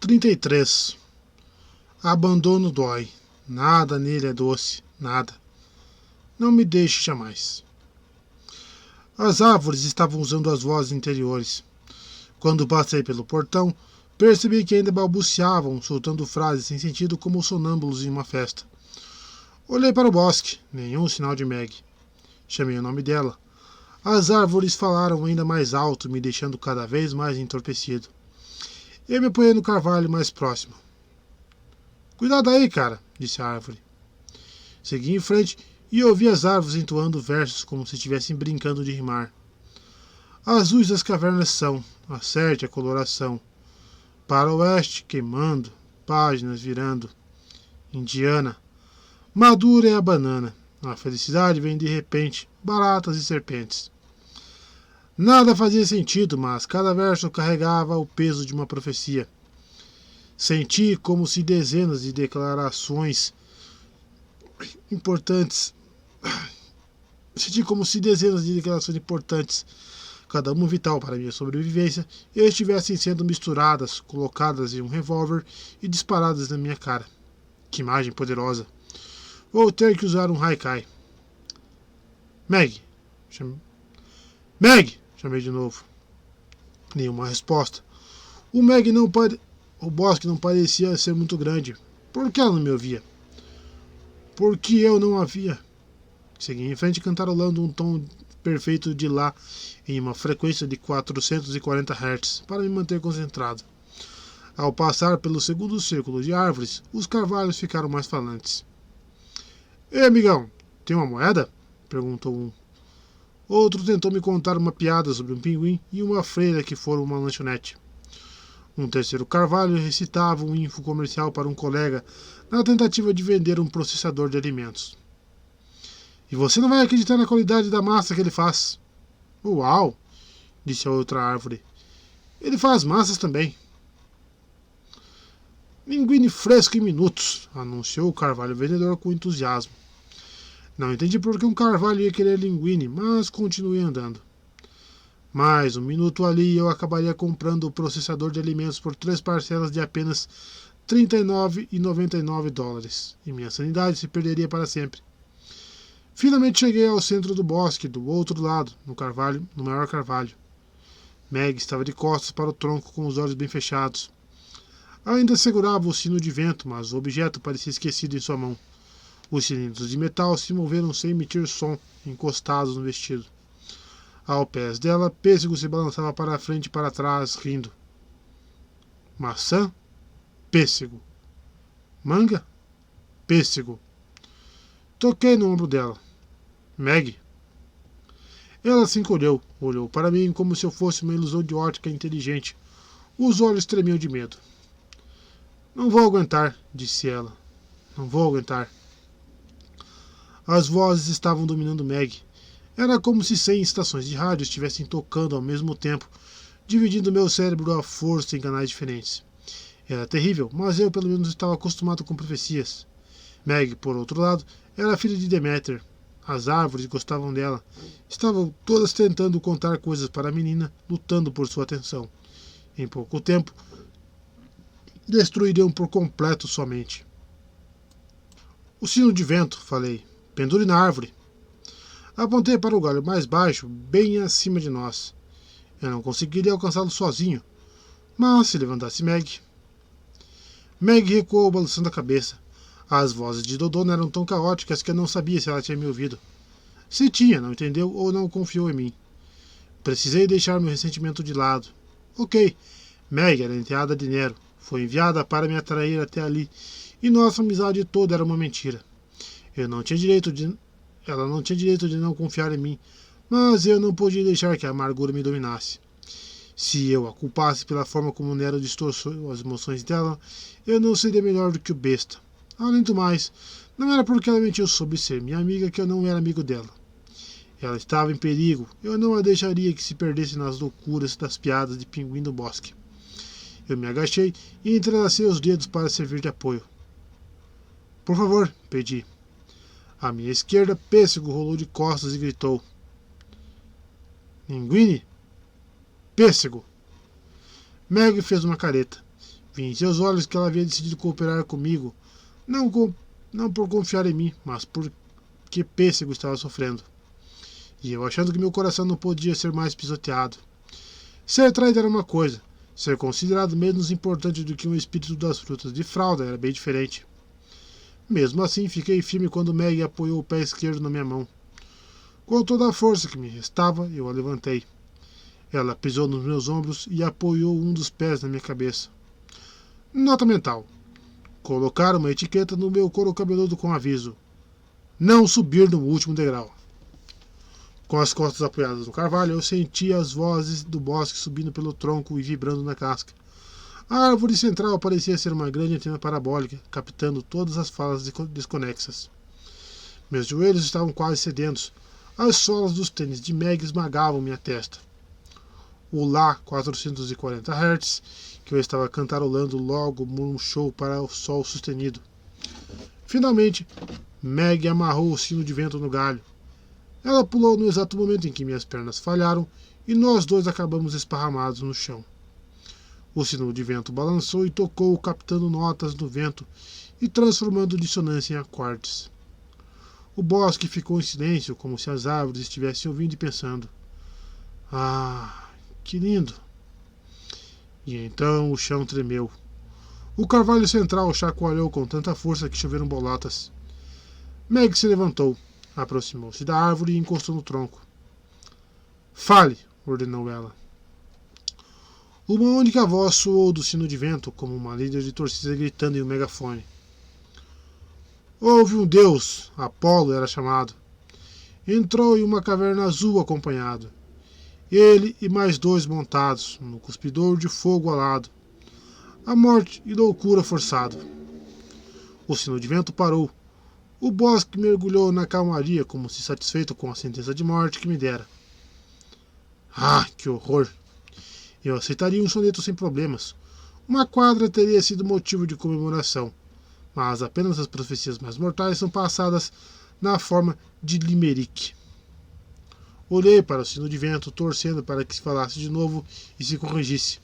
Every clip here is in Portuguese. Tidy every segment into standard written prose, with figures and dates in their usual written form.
33. Abandono dói. Nada nele é doce. Nada. Não me deixe jamais. As árvores estavam usando as vozes interiores. Quando passei pelo portão, percebi que ainda balbuciavam, soltando frases sem sentido como sonâmbulos em uma festa. Olhei para o bosque. Nenhum sinal de Meg. Chamei o nome dela. As árvores falaram ainda mais alto, me deixando cada vez mais entorpecido. Eu me apoiei no carvalho mais próximo. Cuidado aí, cara, disse a árvore. Segui em frente e ouvi as árvores entoando versos como se estivessem brincando de rimar. Azuis as cavernas são, acerte a coloração. Para o oeste, queimando, páginas virando. Indiana, madura é a banana. A felicidade vem de repente, baratas e serpentes. Nada fazia sentido, mas cada verso carregava o peso de uma profecia. Senti como se dezenas de declarações importantes. Cada uma vital para minha sobrevivência, estivessem sendo misturadas, colocadas em um revólver e disparadas na minha cara. Que imagem poderosa! Vou ter que usar um haikai. Meg! Meg! Chamei de novo. Nenhuma resposta. O bosque não parecia ser muito grande. Por que ela não me ouvia? Por que eu não a via? Segui em frente cantarolando um tom perfeito de lá em uma frequência de 440 Hz para me manter concentrado. Ao passar pelo segundo círculo de árvores, os carvalhos ficaram mais falantes. Ei, amigão, tem uma moeda? Perguntou um. Outro tentou me contar uma piada sobre um pinguim e uma freira que foram uma lanchonete. Um terceiro carvalho recitava um info comercial para um colega na tentativa de vender um processador de alimentos. E você não vai acreditar na qualidade da massa que ele faz. Uau! Disse a outra árvore. Ele faz massas também. Linguine fresco em minutos, anunciou o carvalho vendedor com entusiasmo. Não entendi por que um carvalho ia querer linguine, mas continuei andando. Mais um minuto ali e eu acabaria comprando o processador de alimentos por 3 parcelas de apenas $39,99 e minha sanidade se perderia para sempre. Finalmente cheguei ao centro do bosque, do outro lado, no maior carvalho. Meg estava de costas para o tronco com os olhos bem fechados. Ainda segurava o sino de vento, mas o objeto parecia esquecido em sua mão. Os cilindros de metal se moveram sem emitir som, encostados no vestido. Ao pés dela, Pêssego se balançava para a frente e para trás, rindo. Maçã? Pêssego. Manga? Pêssego. Toquei no ombro dela. Meg? Ela se encolheu, olhou para mim como se eu fosse uma ilusão de ótica inteligente. Os olhos tremiam de medo. Não vou aguentar, disse ela. Não vou aguentar. As vozes estavam dominando Meg. Era como se 100 estações de rádio estivessem tocando ao mesmo tempo, dividindo meu cérebro à força em canais diferentes. Era terrível, mas eu pelo menos estava acostumado com profecias. Meg, por outro lado, era filha de Deméter. As árvores gostavam dela. Estavam todas tentando contar coisas para a menina, lutando por sua atenção. Em pouco tempo, destruiriam por completo sua mente. O sino de vento, falei. Pendure na árvore. Apontei para o galho mais baixo, bem acima de nós. Eu não conseguiria alcançá-lo sozinho, mas se levantasse Meg. Meg recuou balançando a cabeça. As vozes de Dodona eram tão caóticas que eu não sabia se ela tinha me ouvido. Se tinha, não entendeu ou não confiou em mim. Precisei deixar meu ressentimento de lado. Ok, Meg era enteada de Nero. Foi enviada para me atrair até ali, e nossa amizade toda era uma mentira. Ela não tinha direito de não confiar em mim, mas eu não podia deixar que a amargura me dominasse. Se eu a culpasse pela forma como Nero distorceu as emoções dela, eu não seria melhor do que o besta. Além do mais, não era porque ela mentiu sobre ser minha amiga que eu não era amigo dela. Ela estava em perigo, eu não a deixaria que se perdesse nas loucuras das piadas de pinguim do bosque. Eu me agachei e entrelacei os dedos para servir de apoio. Por favor, pedi. À minha esquerda, Pêssego rolou de costas e gritou. Linguine? Pêssego! Meg fez uma careta. Vi em seus olhos que ela havia decidido cooperar comigo, não por confiar em mim, mas porque pêssego estava sofrendo. E eu achando que meu coração não podia ser mais pisoteado. Ser traído era uma coisa, ser considerado menos importante do que um espírito das frutas de fralda era bem diferente. Mesmo assim, fiquei firme quando Meg apoiou o pé esquerdo na minha mão. Com toda a força que me restava, eu a levantei. Ela pisou nos meus ombros e apoiou um dos pés na minha cabeça. Nota mental. Colocar uma etiqueta no meu couro cabeludo com aviso: não subir no último degrau. Com as costas apoiadas no carvalho, eu sentia as vozes do bosque subindo pelo tronco e vibrando na casca. A árvore central parecia ser uma grande antena parabólica, captando todas as falas desconexas. Meus joelhos estavam quase sedentos. As solas dos tênis de Meg esmagavam minha testa. O Lá 440 Hz, que eu estava cantarolando, logo murchou para o sol sustenido. Finalmente, Meg amarrou o sino de vento no galho. Ela pulou no exato momento em que minhas pernas falharam e nós dois acabamos esparramados no chão. O sino de vento balançou e tocou, captando notas do vento e transformando dissonância em acordes. O bosque ficou em silêncio, como se as árvores estivessem ouvindo e pensando: ah, que lindo! E então o chão tremeu. O carvalho central chacoalhou com tanta força que choveram bolotas. Meg se levantou, aproximou-se da árvore e encostou no tronco. Fale, ordenou ela. Uma única voz soou do sino de vento, como uma líder de torcida gritando em um megafone. Houve um deus, Apolo era chamado. Entrou em uma caverna azul acompanhado. Ele e mais dois montados, no cuspidor de fogo alado. A morte e loucura forçado. O sino de vento parou. O bosque mergulhou na calmaria, como se satisfeito com a sentença de morte que me dera. Ah, que horror! Eu aceitaria um soneto sem problemas. Uma quadra teria sido motivo de comemoração, mas apenas as profecias mais mortais são passadas na forma de limerick. Olhei para o sino de vento, torcendo para que se falasse de novo e se corrigisse.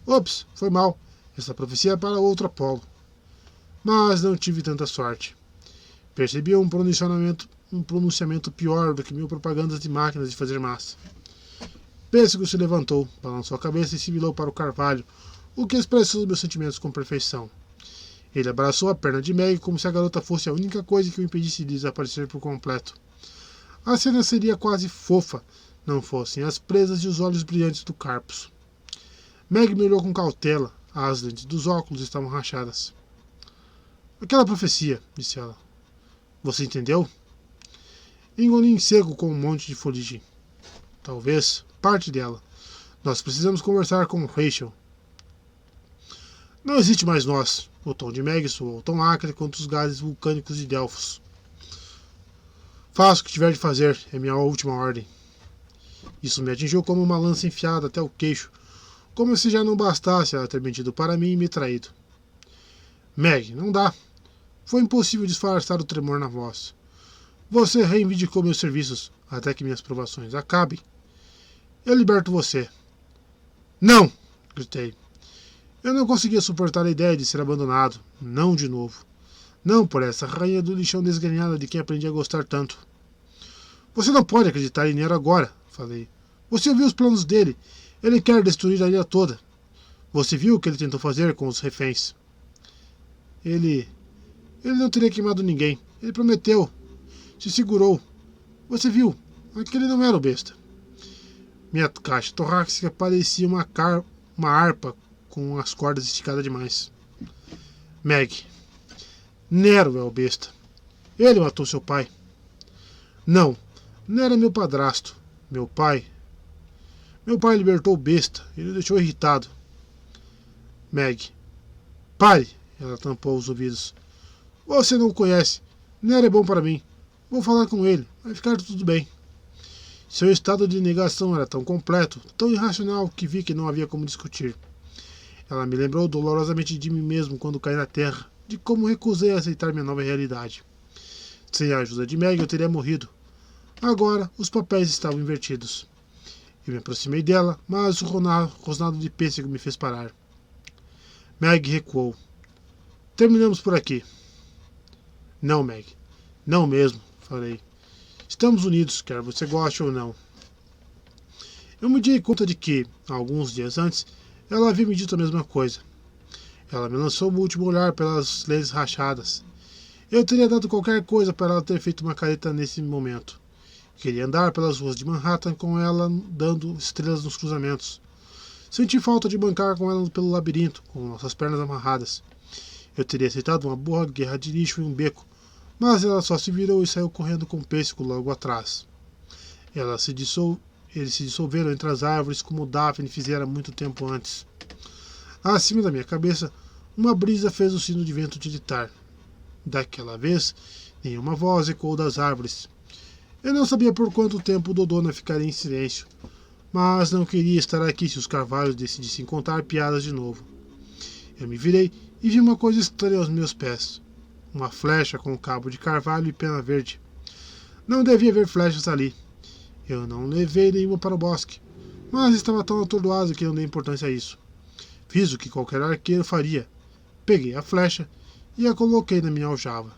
Ops, foi mal. Essa profecia é para outro Apolo. Mas não tive tanta sorte. Percebi um pronunciamento pior do que mil propagandas de máquinas de fazer massa. Pêssego se levantou, balançou a cabeça e se virou para o carvalho, o que expressou os meus sentimentos com perfeição. Ele abraçou a perna de Meg como se a garota fosse a única coisa que o impedisse de desaparecer por completo. A cena seria quase fofa, não fossem as presas e os olhos brilhantes do Carpus. Meg me olhou com cautela, as lentes dos óculos estavam rachadas. Aquela profecia, disse ela. Você entendeu? Engoli em seco com um monte de fuligem. Talvez parte dela. Nós precisamos conversar com Rachel. Não existe mais nós. O tom de Meg soou tão acre quanto os gases vulcânicos de Delfos. Faça o que tiver de fazer, é minha última ordem. Isso me atingiu como uma lança enfiada até o queixo, como se já não bastasse ela ter mentido para mim e me traído. Meg, não dá. Foi impossível disfarçar o tremor na voz. Você reivindicou meus serviços até que minhas provações acabem. Eu liberto você. Não! Gritei. Eu não conseguia suportar a ideia de ser abandonado. Não de novo. Não por essa rainha do lixão desgrenhada de quem aprendi a gostar tanto. Você não pode acreditar em Nero agora, falei. Você ouviu os planos dele. Ele quer destruir a ilha toda. Você viu o que ele tentou fazer com os reféns. Ele não teria queimado ninguém. Ele prometeu. Se segurou. Você viu. Aquele não era o besta. Minha caixa torácica parecia uma harpa com as cordas esticadas demais. Meg. Nero é o besta. Ele matou seu pai. Não. Nero é meu padrasto. Meu pai libertou o besta. Ele o deixou irritado. Meg. Pare. Ela tampou os ouvidos. Você não o conhece. Nero é bom para mim. Vou falar com ele. Vai ficar tudo bem. Seu estado de negação era tão completo, tão irracional, que vi que não havia como discutir. Ela me lembrou dolorosamente de mim mesmo quando caí na terra, de como recusei a aceitar minha nova realidade. Sem a ajuda de Meg, eu teria morrido. Agora, os papéis estavam invertidos. Eu me aproximei dela, mas o rosnado de pêssego me fez parar. Meg recuou. Terminamos por aqui. Não, Meg. Não mesmo, falei. Estamos unidos, quer você goste ou não. Eu me dei conta de que, alguns dias antes, ela havia me dito a mesma coisa. Ela me lançou o último olhar pelas lentes rachadas. Eu teria dado qualquer coisa para ela ter feito uma careta nesse momento. Queria andar pelas ruas de Manhattan com ela dando estrelas nos cruzamentos. Senti falta de bancar com ela pelo labirinto, com nossas pernas amarradas. Eu teria aceitado uma boa guerra de lixo em um beco, mas ela só se virou e saiu correndo com o pêssego logo atrás. Eles se dissolveram entre as árvores como Daphne fizera muito tempo antes. Acima da minha cabeça, uma brisa fez o sino de vento tiritar. Daquela vez, nenhuma voz ecoou das árvores. Eu não sabia por quanto tempo Dodona ficaria em silêncio, mas não queria estar aqui se os carvalhos decidissem contar piadas de novo. Eu me virei e vi uma coisa estranha aos meus pés. Uma flecha com cabo de carvalho e pena verde. Não devia haver flechas ali. Eu não levei nenhuma para o bosque, mas estava tão atordoado que não dei importância a isso. Fiz o que qualquer arqueiro faria. Peguei a flecha e a coloquei na minha aljava.